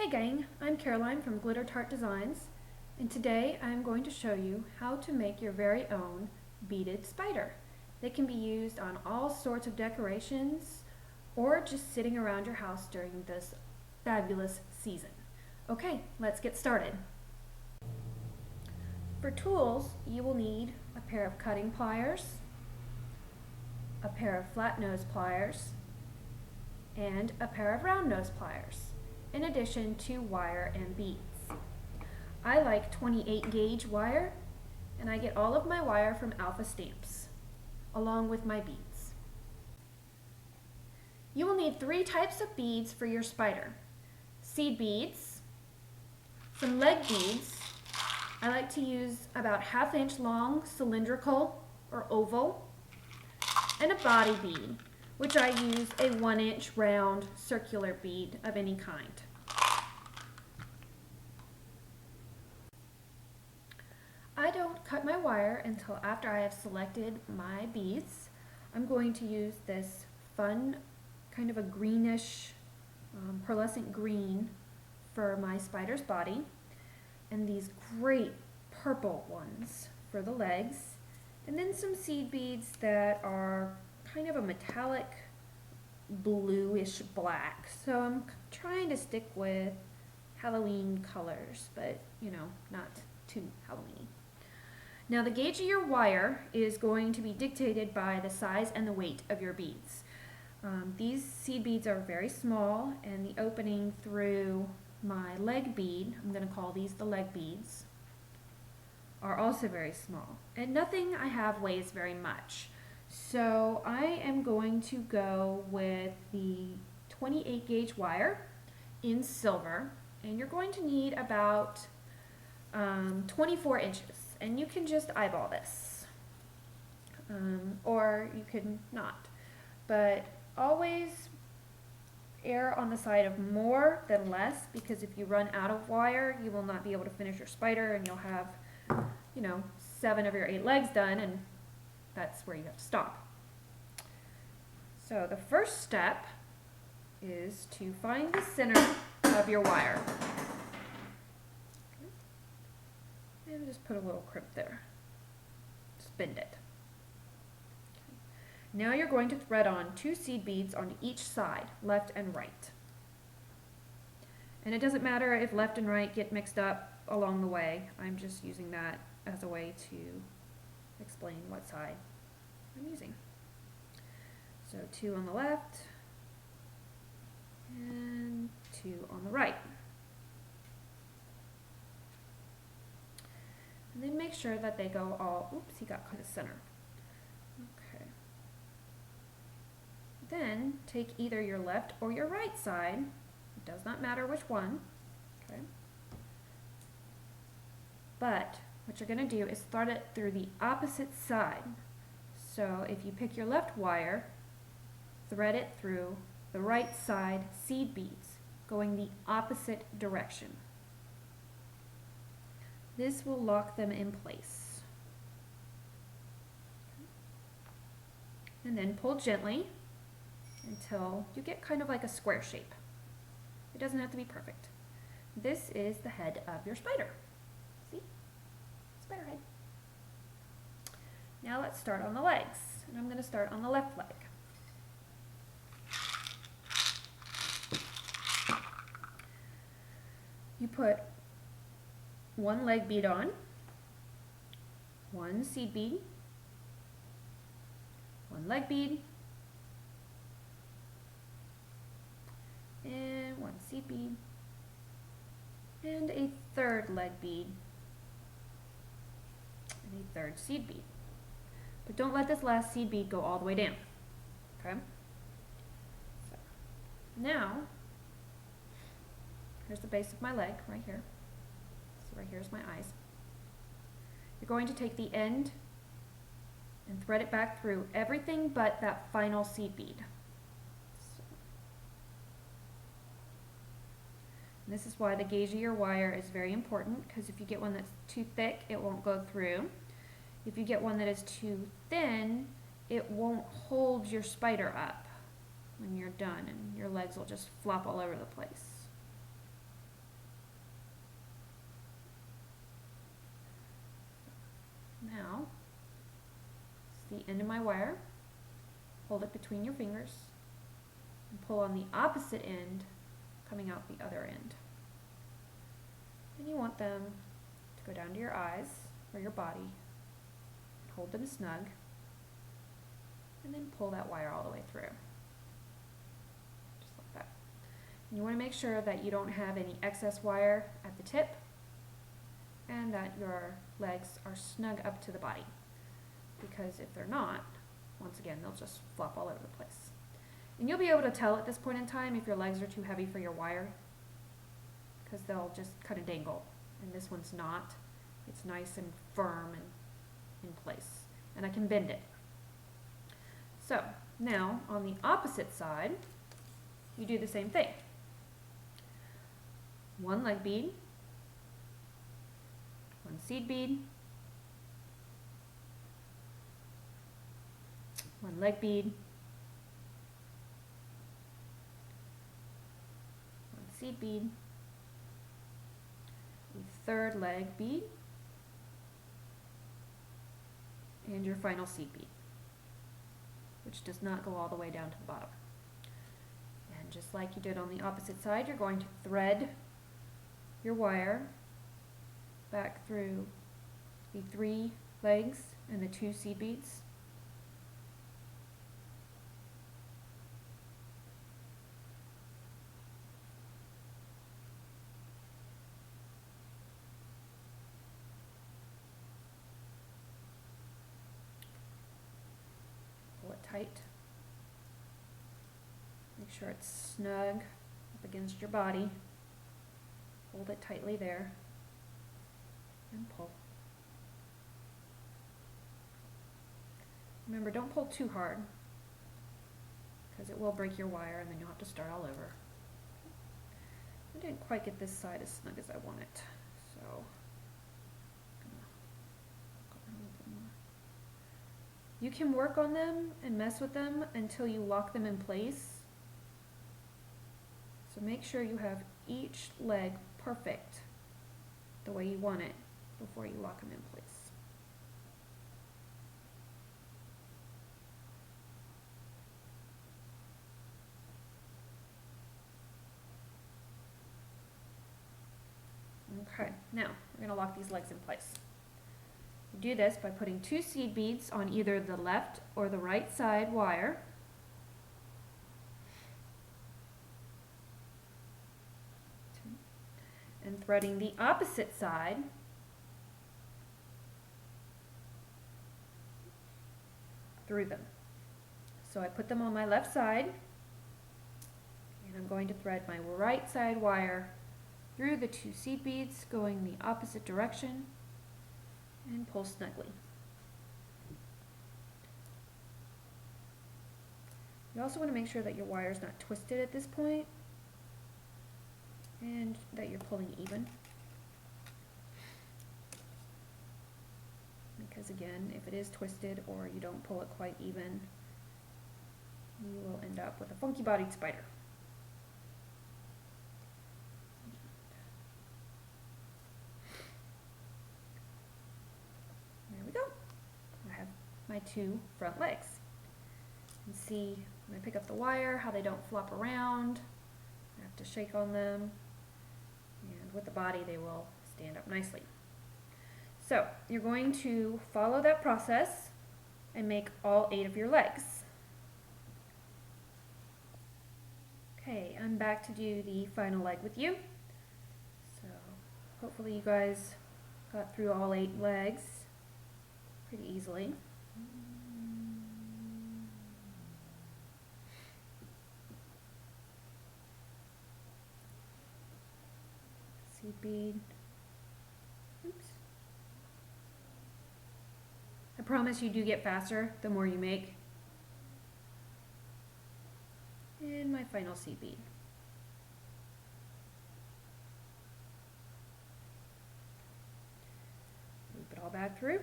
Hey gang, I'm Caroline from Glitter Tart Designs, and today I'm going to show you how to make your very own beaded spider. They can be used on all sorts of decorations or just sitting around your house during this fabulous season. Okay, let's get started. For tools, you will need a pair of cutting pliers, a pair of flat nose pliers, and a pair of round nose pliers, in addition to wire and beads. I like 28 gauge wire, and I get all of my wire from Alpha Stamps, along with my beads. You will need 3 types of beads for your spider. Seed beads, some leg beads. I like to use about 1/2 inch long cylindrical or oval, and a body bead, which I use a 1 inch round circular bead of any kind. I don't cut my wire until after I have selected my beads. I'm going to use this fun, kind of a greenish, pearlescent green for my spider's body, and these great purple ones for the legs, and then some seed beads that are kind of a metallic bluish black. So I'm trying to stick with Halloween colors, but not too Halloweeny. Now the gauge of your wire is going to be dictated by the size and the weight of your beads. These seed beads are very small, and the opening through my leg bead, I'm going to call these the leg beads, are also very small. And nothing I have weighs very much. So I am going to go with the 28 gauge wire in silver, and you're going to need about 24 inches, and you can just eyeball this, or you can not, but always err on the side of more than less, because if you run out of wire, you will not be able to finish your spider, and you'll have 7 of your 8 legs done, and that's where you have to stop. So the first step is to find the center of your wire. And just put a little crimp there. Just bend it. Okay. Now you're going to thread on 2 seed beads on each side, left and right. And it doesn't matter if left and right get mixed up along the way. I'm just using that as a way to explain what side I'm using. So 2 on the left and 2 on the right. And then make sure that they go all, oops, he got kind of center. Okay. Then take either your left or your right side, it does not matter which one, okay? But what you're going to do is thread it through the opposite side. So if you pick your left wire, thread it through the right side seed beads, going the opposite direction. This will lock them in place. And then pull gently until you get kind of like a square shape. It doesn't have to be perfect. This is the head of your spider. See? Spider head. Now let's start on the legs. And I'm going to start on the left leg. You put 1 leg bead on, 1 seed bead, 1 leg bead, and 1 seed bead, and a 3rd leg bead, and a 3rd seed bead. But don't let this last seed bead go all the way down, okay? So now, here's the base of my leg right here. So right here's my eyes. You're going to take the end and thread it back through everything but that final seed bead. So, and this is why the gauge of your wire is very important, because if you get one that's too thick, it won't go through. If you get one that is too thin, it won't hold your spider up when you're done, and your legs will just flop all over the place. now, it's the end of my wire. Hold it between your fingers and pull on the opposite end, coming out the other end. And you want them to go down to your eyes or your body. Hold them snug, and then pull that wire all the way through. Just like that. And you want to make sure that you don't have any excess wire at the tip and that your legs are snug up to the body. Because if they're not, once again, they'll just flop all over the place. And you'll be able to tell at this point in time if your legs are too heavy for your wire, because they'll just kind of dangle. And this one's not. It's nice and firm and in place. And I can bend it. So, now on the opposite side, you do the same thing. One leg bead, one seed bead, one leg bead, one seed bead, a third leg bead, and your final seed bead, which does not go all the way down to the bottom. And just like you did on the opposite side, you're going to thread your wire back through the 3 legs and the 2 seed beads. Pull it tight. Make sure it's snug up against your body. Hold it tightly there and pull. Remember, don't pull too hard because it will break your wire and then you'll have to start all over. I didn't quite get this side as snug as I want it, so you can work on them and mess with them until you lock them in place. So make sure you have each leg perfect the way you want it before you lock them in place. Okay, now we're going to lock these legs in place. You do this by putting 2 seed beads on either the left or the right side wire. And threading the opposite side through them. So I put them on my left side, and I'm going to thread my right side wire through the 2 seed beads going the opposite direction and pull snugly. You also want to make sure that your wire is not twisted at this point and that you're pulling even. Because again, if it is twisted or you don't pull it quite even, you will end up with a funky bodied spider. There we go. I have my 2 front legs. You can see when I pick up the wire how they don't flop around. I have to shake on them. And with the body, they will stand up nicely. So you're going to follow that process and make all 8 of your legs. Okay, I'm back to do the final leg with you. So hopefully you guys got through all 8 legs pretty easily. Seed bead. Oops. I promise you do get faster the more you make. And my final seed bead. Loop it all back through.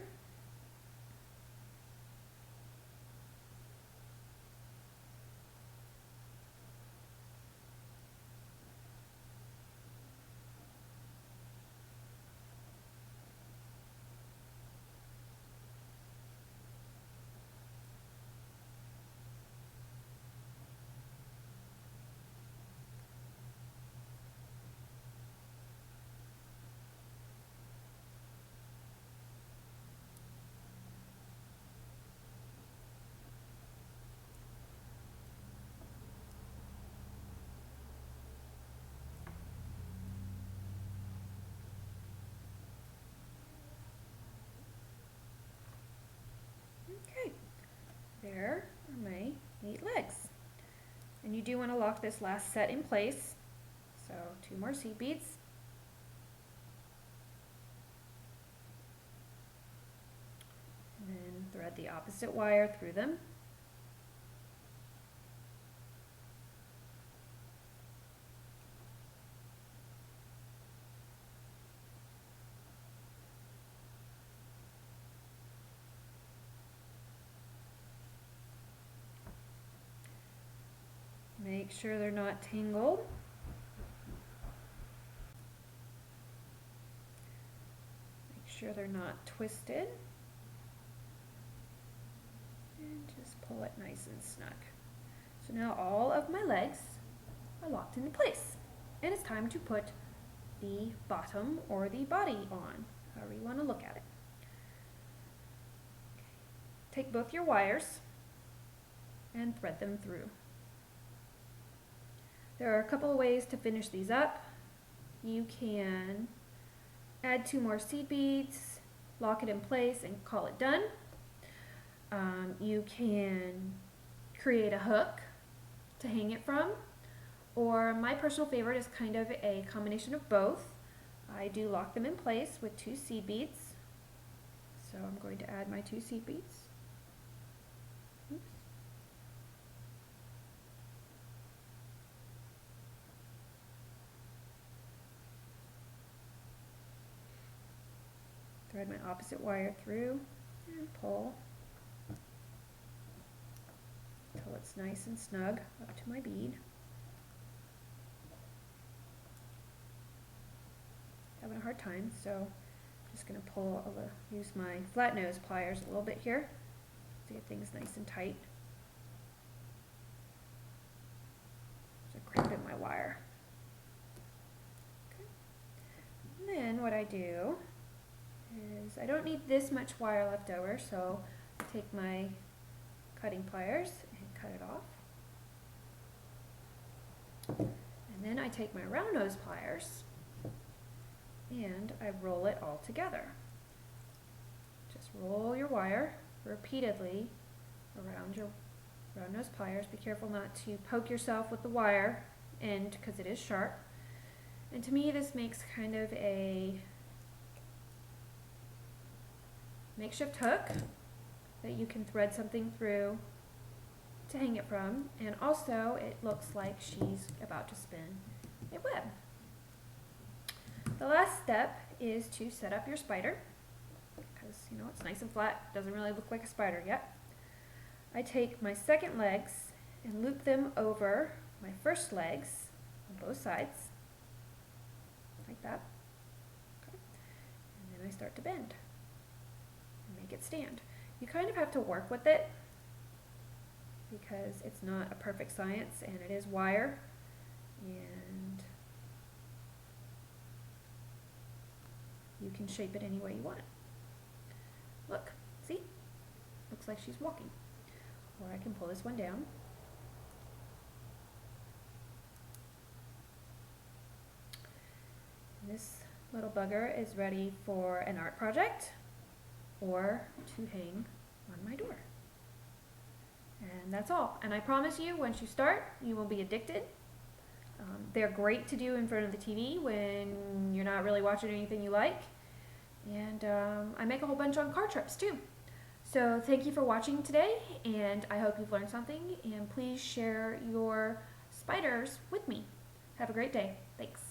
And you do want to lock this last set in place. So 2 more seed beads. And then thread the opposite wire through them. Make sure they're not tangled. Make sure they're not twisted. And just pull it nice and snug. So now all of my legs are locked into place. And it's time to put the bottom or the body on, however you want to look at it. Take both your wires and thread them through. There are a couple of ways to finish these up. You can add 2 more seed beads, lock it in place, and call it done. You can create a hook to hang it from, or my personal favorite is kind of a combination of both. I do lock them in place with 2 seed beads. So I'm going to add my 2 seed beads. Oops. Thread my opposite wire through and pull until it's nice and snug up to my bead. Having a hard time, so I'm just going to pull use my flat nose pliers a little bit here to get things nice and tight. So crimping my wire. Okay. And then what I do is I don't need this much wire left over, so I take my cutting pliers and cut it off. And then I take my round nose pliers and I roll it all together. Just roll your wire repeatedly around your round nose pliers. Be careful not to poke yourself with the wire end because it is sharp. And to me this makes kind of a makeshift hook that you can thread something through to hang it from, and also it looks like she's about to spin a web. The last step is to set up your spider, because you know it's nice and flat, doesn't really look like a spider yet. I take my second legs and loop them over my first legs on both sides, like that. Okay. And then I start to bend and make it stand. You kind of have to work with it because it's not a perfect science and it is wire, and you can shape it any way you want. Look, see? Looks like she's walking. Or I can pull this one down. This little bugger is ready for an art project or to hang on my door. And that's all. And I promise you, once you start, you will be addicted. They're great to do in front of the TV when you're not really watching anything you like. And I make a whole bunch on car trips too. So thank you for watching today, and I hope you've learned something. And please share your spiders with me. Have a great day. Thanks.